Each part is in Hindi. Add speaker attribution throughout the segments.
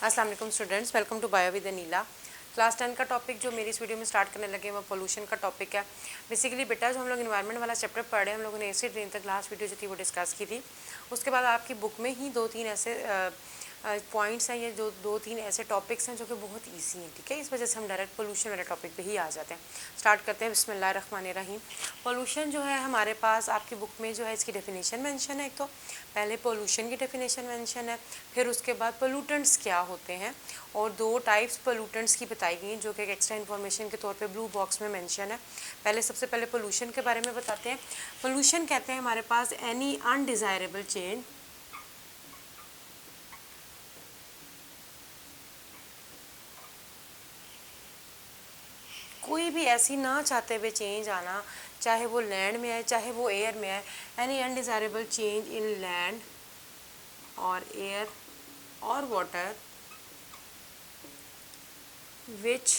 Speaker 1: अस्सलाम वालेकुम students, welcome to bio with Neela. Class 10 का टॉपिक जो मेरी इस वीडियो में स्टार्ट करने लगे वो पोल्यूशन का टॉपिक है। बेसिकली बेटा जो हम लोग एनवायरनमेंट वाला चैप्टर पढ़े, हम लोगों ने एसिड रेन तक लास्ट वीडियो जो थी वो डिस्कस की थी। उसके बाद आपकी बुक में ही दो तीन ऐसे पॉइंट्स हैं, ये जो दो तीन ऐसे टॉपिक्स हैं जो कि बहुत ईजी हैं। ठीक है, इस वजह से हम डायरेक्ट पोल्यूशन वाले टॉपिक पे ही आ जाते हैं। स्टार्ट करते हैं, बिस्मिल्लाहिर्रहमानिर्रहीम। पोल्यूशन जो है हमारे पास आपकी बुक में जो है इसकी डेफिनेशन मेंशन है। एक तो पहले पोल्यूशन की डेफिनेशन मेंशन है, फिर उसके बाद पोल्यूटेंट्स क्या होते हैं और दो टाइप्स पोल्यूटेंट्स की बताई गई हैं जो कि एक एक्स्ट्रा इन्फॉर्मेशन के तौर पे ब्लू बॉक्स में मेंशन है। पहले सबसे पहले पोल्यूशन के बारे में बताते हैं। पोल्यूशन कहते हैं हमारे पास एनी अनडिज़ायरेबल चेंज कोई भी ऐसी ना चाहते हुए चेंज आना, चाहे वो लैंड में है चाहे वो एयर में है। Any undesirable change in land और एयर और water which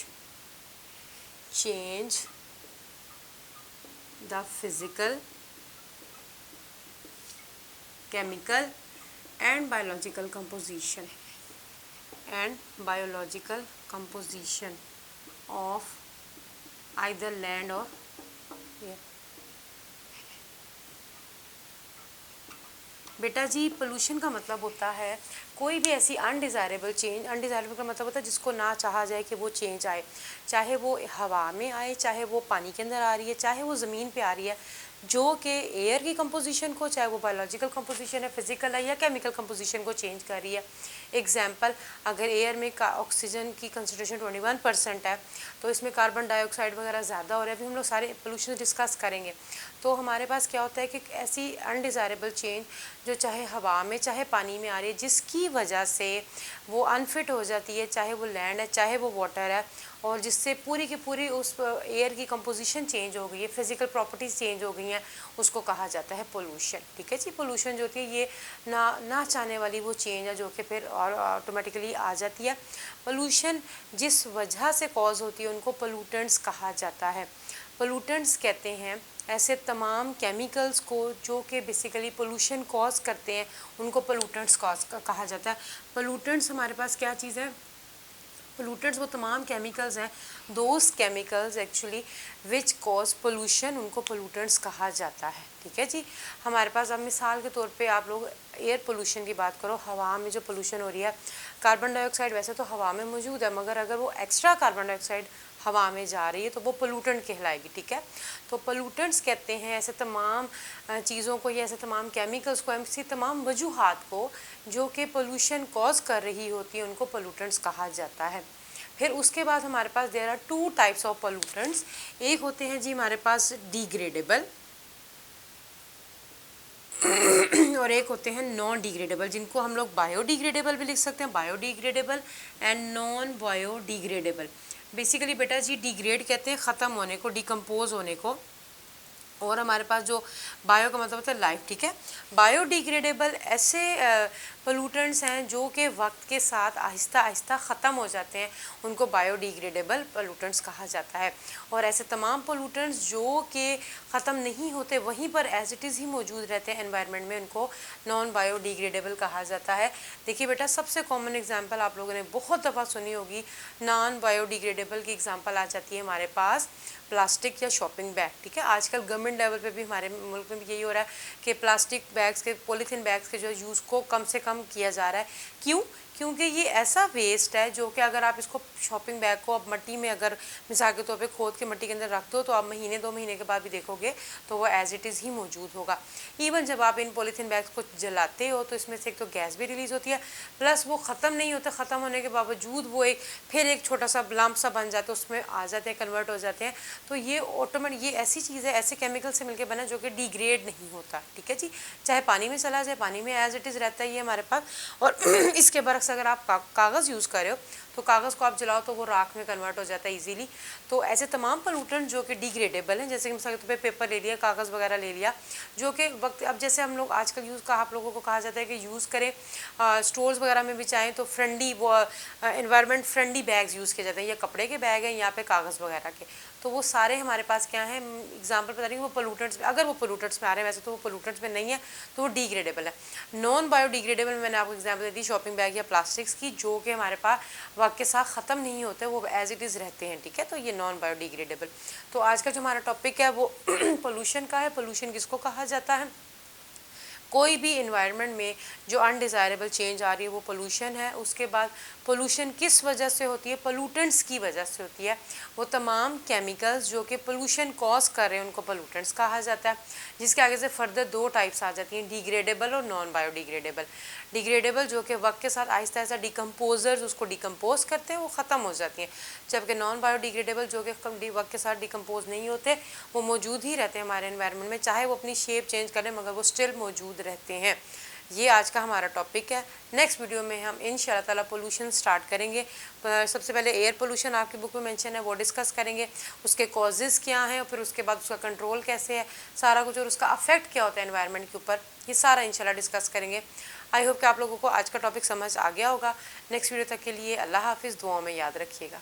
Speaker 1: change the physical, chemical and biological composition of either land or air। बेटा जी पोल्यूशन का मतलब होता है कोई भी ऐसी अनडिज़ायरेबल चेंज। अनडिज़ायरेबल का मतलब होता है जिसको ना चाहा जाए कि वो चेंज आए, चाहे वो हवा में आए, चाहे वो पानी के अंदर आ रही है, चाहे वो ज़मीन पे आ रही है, जो कि एयर की कंपोजिशन को, चाहे वो बायोलॉजिकल कंपोजिशन है, फिजिकल है या केमिकल कंपोजिशन को चेंज कर रही है। एग्जाम्पल, अगर एयर में ऑक्सीजन की कंसनट्रेशन 21% है तो इसमें कार्बन डाइऑक्साइड वगैरह ज़्यादा हो रहा है। अभी हम लोग सारे पोल्यूशन डिस्कस करेंगे। तो हमारे पास क्या होता है कि ऐसी अनडिज़ायरेबल चेंज जो चाहे हवा में चाहे पानी में आ रही है, जिसकी वजह से वो अनफिट हो जाती है, चाहे वो लैंड है चाहे वो वाटर है, और जिससे पूरी की पूरी उस एयर की कंपोजिशन चेंज हो गई है, फिजिकल प्रॉपर्टीज़ चेंज हो गई हैं, उसको कहा जाता है पोल्यूशन। ठीक है जी, पोल्यूशन जो होती है ये ना चाहने वाली वो चेंज है जो कि फिर और ऑटोमेटिकली आ जाती है। पोल्यूशन जिस वजह से कॉज होती है उनको पोल्यूटेंट्स कहा जाता है। पोल्यूटेंट्स कहते हैं ऐसे तमाम केमिकल्स को जो कि बेसिकली पोल्यूशन कॉज करते हैं, उनको पोल्यूटेंट्स कॉज कहा जाता है। पोल्यूटेंट्स हमारे पास क्या चीज़ है? पोल्यूटेंट्स वो तमाम केमिकल्स हैं, those chemicals actually which cause pollution, उनको पोल्यूटेंट्स कहा जाता है। ठीक है जी, हमारे पास अब मिसाल के तौर पे आप लोग एयर पोल्यूशन की बात करो, हवा में जो पोल्यूशन हो रही है, कार्बन डाइऑक्साइड वैसे तो हवा में मौजूद है, मगर अगर वो एक्स्ट्रा कार्बन डाइऑक्साइड हवा में जा रही है तो वो पोल्यूटेंट कहलाएगी। ठीक है, तो पोल्यूटेंट्स कहते हैं ऐसे तमाम चीज़ों को या ऐसे तमाम केमिकल्स को, ऐसी तमाम वजूहात को जो कि पोल्यूशन कॉज कर रही होती है, उनको पोल्यूटेंट्स कहा जाता है। फिर उसके बाद हमारे पास there are two types of pollutants. एक होते हैं जी हमारे पास डिग्रेडेबल और एक होते हैं नॉन डिग्रेडेबल, जिनको हम लोग बायोडिग्रेडेबल भी लिख सकते हैं, biodegradable and non biodegradable. Basically बेटा जी डिग्रेड कहते हैं ख़त्म होने को, डिकम्पोज होने को, और हमारे पास जो बायो का मतलब होता है लाइफ। ठीक है, बायोडिग्रेडेबल ऐसे पोल्यूटेंट्स हैं जो कि वक्त के साथ आहिस्ता आहिस्ता ख़त्म हो जाते हैं, उनको बायोडिग्रेडेबल पोल्यूटेंट्स कहा जाता है। और ऐसे तमाम पोल्यूटेंट्स जो कि ख़त्म नहीं होते, वहीं पर एज इट इज़ ही मौजूद रहते हैं एनवायरनमेंट में, उनको नॉन बायोडिग्रेडेबल कहा जाता है। देखिए बेटा, सबसे कॉमन एग्जांपल आप लोगों ने बहुत दफ़ा सुनी होगी, नॉन बायोडिग्रेडेबल की एग्जांपल आ जाती है हमारे पास प्लास्टिक या शॉपिंग बैग। ठीक है, आजकल गवर्नमेंट लेवल पे भी हमारे मुल्क में भी यही हो रहा है कि प्लास्टिक बैग्स के, पॉलीथीन बैग्स के जो यूज़ को कम से कम किया जा रहा है। क्यों? क्योंकि ये ऐसा वेस्ट है जो कि अगर आप इसको शॉपिंग बैग को अब मट्टी में अगर मिसाल के तौर पे खोद के मट्टी के अंदर रख दो तो आप महीने 2 महीने के बाद भी देखोगे तो वो एज इट इज़ ही मौजूद होगा। इवन जब आप इन पॉलीथीन बैग्स को जलाते हो तो इसमें से एक तो गैस भी रिलीज़ होती है, प्लस वो ख़त्म नहीं होता, ख़त्म होने के बावजूद वो फिर एक छोटा सा लम्प सा बन जाता है, उसमें आ जाते हैं, कन्वर्ट हो जाते हैं। तो ये ऑटोमेटिक ये ऐसी चीज़ है, ऐसे केमिकल से मिलकर बना जो कि डिग्रेड नहीं होता। ठीक है जी, चाहे पानी में चला जाए, पानी में एज इट इज़ रहता है ये हमारे पास। और इसके बरक्स अगर आप कागज़ यूज़ कर रहे हो तो कागज़ को आप जलाओ तो वो राख में कन्वर्ट हो जाता है इजीली। तो ऐसे तमाम पोल्यूटेंट जो कि डिग्रेडेबल हैं, जैसे कि मिसाल के तौर पे पेपर ले लिया, कागज़ वगैरह ले लिया, जो कि वक्त अब जैसे हम लोग आजकल यूज़ का आप लोगों को कहा जाता है कि यूज़ करें, स्टोर्स वगैरह में भी चाहें तो फ्रेंडली वो एनवायरनमेंट फ्रेंडली बैग्स यूज़ किए जाते हैं, या कपड़े के बैग हैं या पे कागज़ वगैरह के। तो वो सारे हमारे पास क्या हैं, एग्जांपल बता रही हूँ, वो पोलूटेंट्स में, अगर वो पोलूटेंट्स में आ रहे हैं, वैसे तो वो पोलूटेंट्स में नहीं है तो वो डिग्रेडेबल है। नॉन बायोडिग्रेडेबल में मैंने आपको एग्जांपल दे दी शॉपिंग बैग या प्लास्टिक्स की, जो कि हमारे पास वक्त के साथ ख़त्म नहीं होते, वो एज इट इज़ रहते हैं, ठीक है, तो ये नॉन बायोडिग्रेडेबल। तो आज का जो हमारा टॉपिक है वो पोल्यूशन का है। पोल्यूशन किसको कहा जाता है? कोई भी इन्वायरमेंट में जो अनडिज़ायरेबल चेंज आ रही है वो पोल्यूशन है। उसके बाद पोल्यूशन किस वजह से होती है? पोल्यूटेंट्स की वजह से होती है। वो तमाम केमिकल्स जो कि पोल्यूशन कॉज कर रहे हैं उनको पोल्यूटेंट्स कहा जाता है। जिसके आगे से फर्दर दो टाइप्स आ जाती हैं, डिग्रेडेबल और नॉन बायोडिग्रेडेबल। डिग्रेडेबल जो कि वक्त के साथ आहिस्ता आहिस्ता डिकम्पोजर्स उसको डिकम्पोज करते हैं, वो ख़त्म हो जाती हैं, जबकि नॉन बायोडिग्रेडेबल जो कि वक्त के साथ डिकम्पोज नहीं होते, वो मौजूद ही रहते हैं हमारे एनवायरनमेंट में, चाहे वो अपनी शेप चेंज करें मगर वो स्टिल मौजूद रहते हैं। ये आज का हमारा टॉपिक है। नेक्स्ट वीडियो में हम इंशाल्लाह ताला पोल्यूशन स्टार्ट करेंगे। सबसे पहले एयर पोल्यूशन आपकी बुक में मेंशन है, वो डिस्कस करेंगे, उसके कॉजेज़ क्या हैं और फिर उसके बाद उसका कंट्रोल कैसे है, सारा कुछ, और उसका अफेक्ट क्या होता है एनवायरनमेंट के ऊपर, ये सारा इंशाल्लाह डिस्कस करेंगे। आई होप कि आप लोगों को आज का टॉपिक समझ आ गया होगा। नेक्स्ट वीडियो तक के लिए अल्लाह हाफिज़, दुआओं में याद रखिएगा।